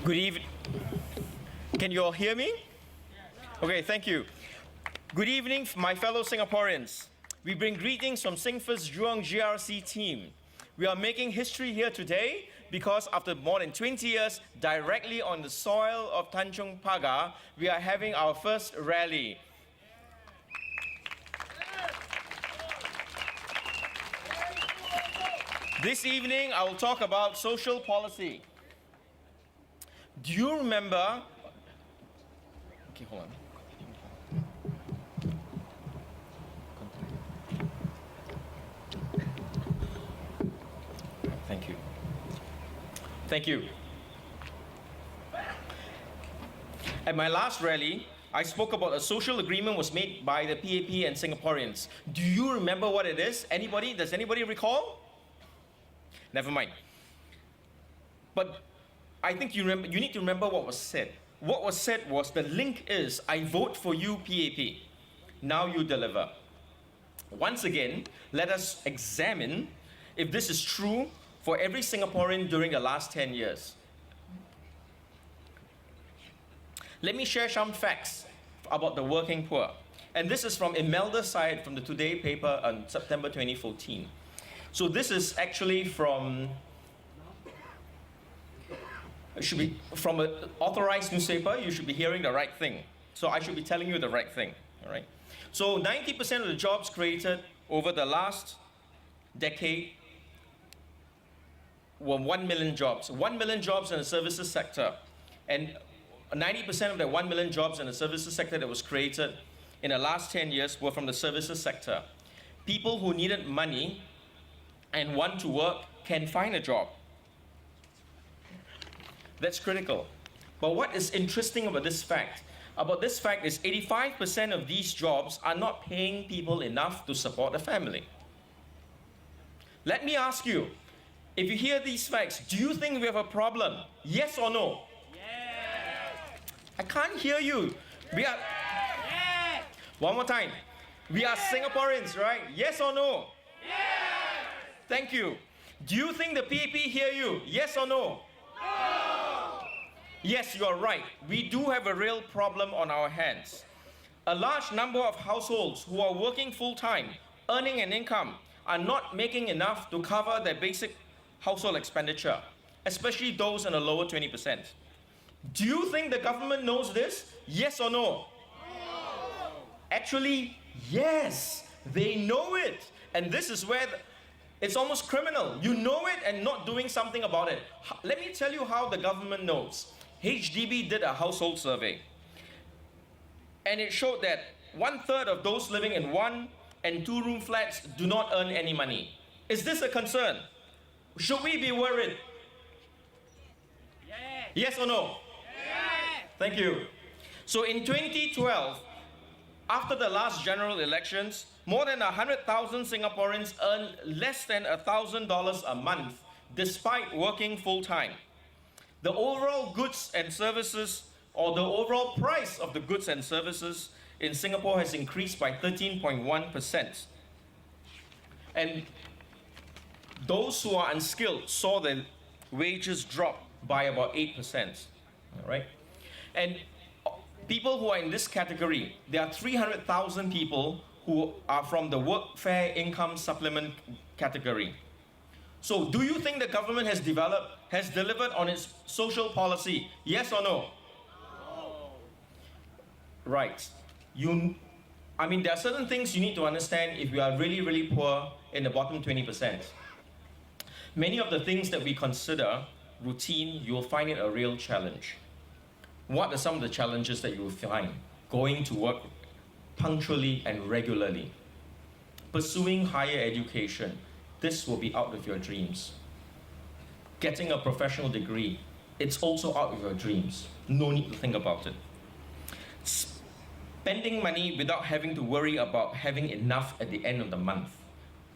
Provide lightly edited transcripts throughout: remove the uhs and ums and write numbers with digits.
Good evening. Can you all hear me? Okay, thank you. Good evening, my fellow Singaporeans. We bring greetings from SingFirst Jurong GRC team. We are making history here today because after more than 20 years, directly on the soil of Tanjung Pagar, we are having our first rally. This evening, I will talk about social policy. Do you remember? Okay, hold on. Thank you. Thank you. At my last rally, I spoke about a social agreement was made by the PAP and Singaporeans. Do you remember what it is? Anybody? Does anybody recall? Never mind. But I think you need to remember what was said. What was said was the link is, I vote for you, PAP. Now you deliver. Once again, let us examine if this is true for every Singaporean during the last 10 years. Let me share some facts about the working poor. And this is from Imelda's side from the Today paper on September 2014. So this is actually from an authorized newspaper. You should be hearing the right thing. So I should be telling you the right thing, all right? So 90% of the jobs created over the last decade were 1 million jobs. 1 million jobs in the services sector. And 90% of the 1 million jobs in the services sector that was created in the last 10 years were from the services sector. People who needed money and want to work can find a job. That's critical. But what is interesting about this fact? Is 85% of these jobs are not paying people enough to support a family. Let me ask you, if you hear these facts, do you think we have a problem? Yes or no? Yes. I can't hear you. We are. Yes. One more time. We are Singaporeans, right? Yes or no? Yes. Thank you. Do you think the PAP hear you? Yes or no? No. Yes, you are right. We do have a real problem on our hands. A large number of households who are working full-time, earning an income, are not making enough to cover their basic household expenditure, especially those in the lower 20%. Do you think the government knows this? Yes or no? No. Actually, yes, they know it. And this is where it's almost criminal. You know it and not doing something about it. Let me tell you how the government knows. HDB did a household survey. And it showed that 1/3 of those living in 1- and 2-room flats do not earn any money. Is this a concern? Should we be worried? Yes. Yes or no? Yes. Thank you. So in 2012, after the last general elections, more than 100,000 Singaporeans earned less than $1,000 a month despite working full-time. The overall goods and services, or the overall price of the goods and services in Singapore has increased by 13.1%. And those who are unskilled saw their wages drop by about 8%, all right? And people who are in this category, there are 300,000 people who are from the Workfare Income Supplement category. So do you think the government has delivered on its social policy? Yes or no? No. Right. There are certain things you need to understand if you are really, really poor in the bottom 20%. Many of the things that we consider routine, you will find it a real challenge. What are some of the challenges that you will find? Going to work punctually and regularly. Pursuing higher education. This will be out of your dreams. Getting a professional degree. It's also out of your dreams. No need to think about it. Spending money without having to worry about having enough at the end of the month.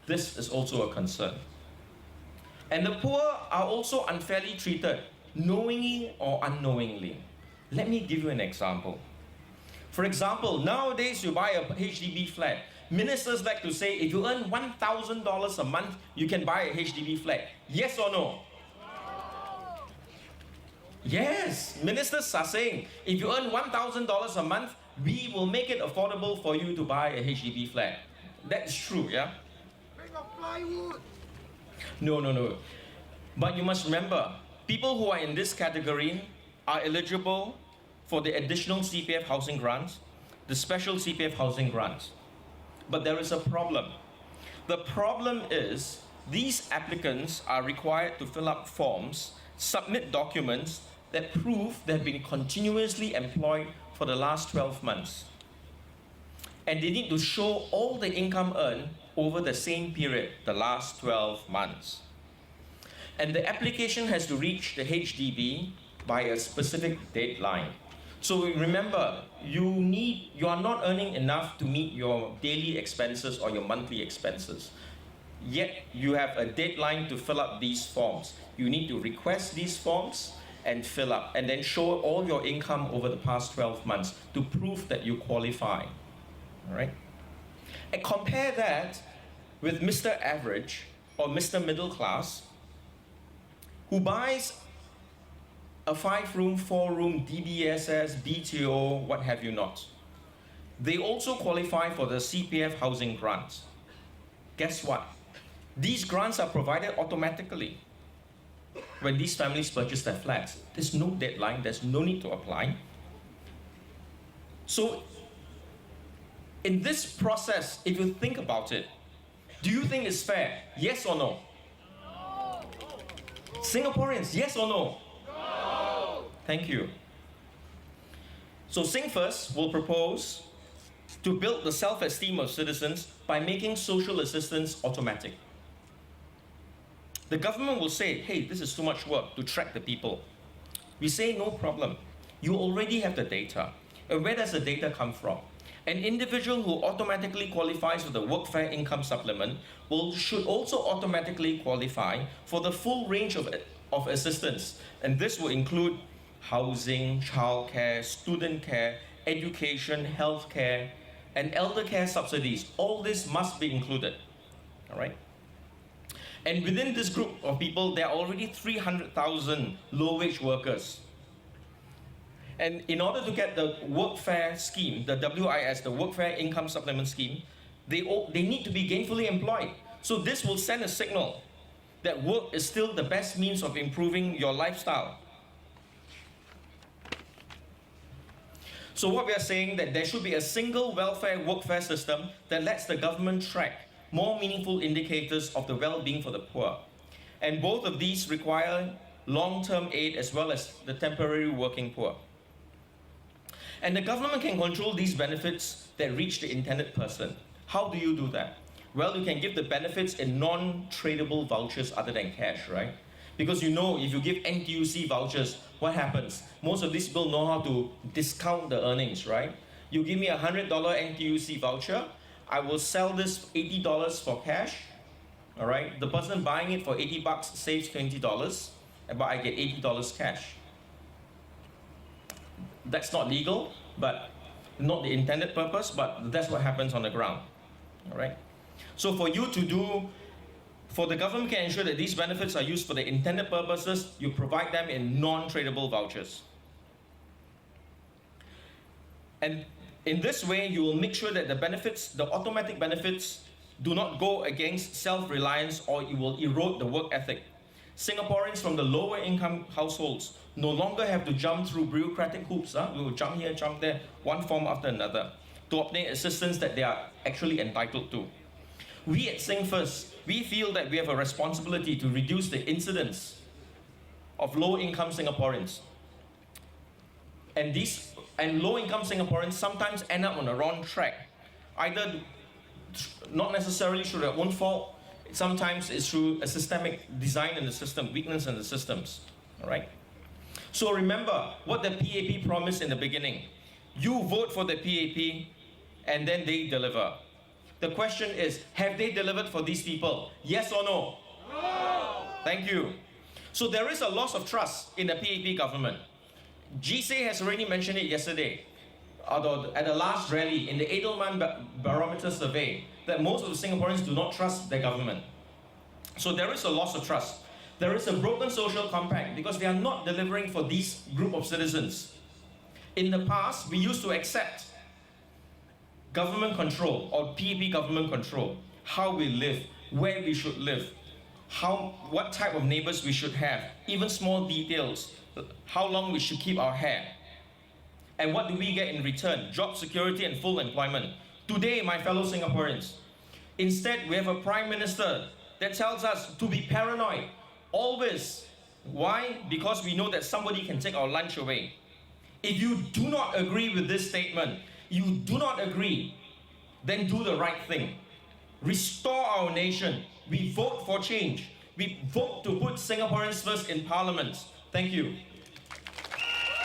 This is also a concern. And the poor are also unfairly treated, knowingly or unknowingly. Let me give you an example. For example, nowadays you buy a HDB flat. Ministers like to say if you earn $1,000 a month, you can buy a HDB flat. Yes or no? Yes, ministers are saying, if you earn $1,000 a month, we will make it affordable for you to buy a HDB flat. That's true, yeah? Make of plywood. No. But you must remember, people who are in this category are eligible for the additional CPF housing grants, the special CPF housing grants. But there is a problem. The problem is these applicants are required to fill up forms, submit documents that prove they've been continuously employed for the last 12 months. And they need to show all the income earned over the same period, the last 12 months. And the application has to reach the HDB by a specific deadline. So remember, you are not earning enough to meet your daily expenses or your monthly expenses. Yet you have a deadline to fill up these forms. You need to request these forms and fill up, and then show all your income over the past 12 months to prove that you qualify. All right? And compare that with Mr. Average or Mr. Middle Class, who buys a 5-room, 4-room, DBSS, BTO, what have you not. They also qualify for the CPF housing grants. Guess what? These grants are provided automatically when these families purchase their flats. There's no deadline, there's no need to apply. So, in this process, if you think about it, do you think it's fair? Yes or no? No. Singaporeans, yes or no? No. Thank you. So SingFirst will propose to build the self-esteem of citizens by making social assistance automatic. The government will say, hey, this is too much work to track the people. We say, no problem. You already have the data. And where does the data come from? An individual who automatically qualifies for the workfare income supplement should also automatically qualify for the full range of assistance. And this will include housing, childcare, student care, education, healthcare, and elder care subsidies. All this must be included. All right? And within this group of people, there are already 300,000 low-wage workers. And in order to get the workfare scheme, the WIS, the Workfare Income Supplement Scheme, they need to be gainfully employed. So this will send a signal that work is still the best means of improving your lifestyle. So what we are saying that there should be a single welfare workfare system that lets the government track more meaningful indicators of the well-being for the poor. And both of these require long-term aid as well as the temporary working poor. And the government can control these benefits that reach the intended person. How do you do that? Well, you can give the benefits in non-tradable vouchers other than cash, right? Because you know, if you give NTUC vouchers, what happens? Most of these people know how to discount the earnings, right? You give me a $100 NTUC voucher, I will sell this $80 for cash, all right? The person buying it for $80 saves $20, but I get $80 cash. That's not legal, but not the intended purpose, but that's what happens on the ground, all right? So for the government can ensure that these benefits are used for the intended purposes, you provide them in non-tradable vouchers. And in this way, you will make sure that the benefits, the automatic benefits, do not go against self-reliance or it will erode the work ethic. Singaporeans from the lower income households no longer have to jump through bureaucratic hoops. We will jump here, jump there, one form after another, to obtain assistance that they are actually entitled to. We at SingFirst, we feel that we have a responsibility to reduce the incidence of low-income Singaporeans. And low-income Singaporeans sometimes end up on the wrong track. Either not necessarily through their own fault, sometimes it's through a systemic design in the system, weakness in the systems, all right? So remember what the PAP promised in the beginning. You vote for the PAP and then they deliver. The question is, have they delivered for these people? Yes or no? No. Thank you. So there is a loss of trust in the PAP government. GC has already mentioned it yesterday, at the last rally in the Edelman Barometer survey, that most of the Singaporeans do not trust their government. So there is a loss of trust. There is a broken social compact because they are not delivering for these group of citizens. In the past, we used to accept government control or PAP government control, how we live, where we should live, what type of neighbors we should have, even small details, how long we should keep our hair. And what do we get in return? Job security and full employment. Today, my fellow Singaporeans, instead we have a prime minister that tells us to be paranoid, always. Why? Because we know that somebody can take our lunch away. If you do not agree with this statement, you do not agree, then do the right thing. Restore our nation. We vote for change. We vote to put Singaporeans first in parliament. Thank you.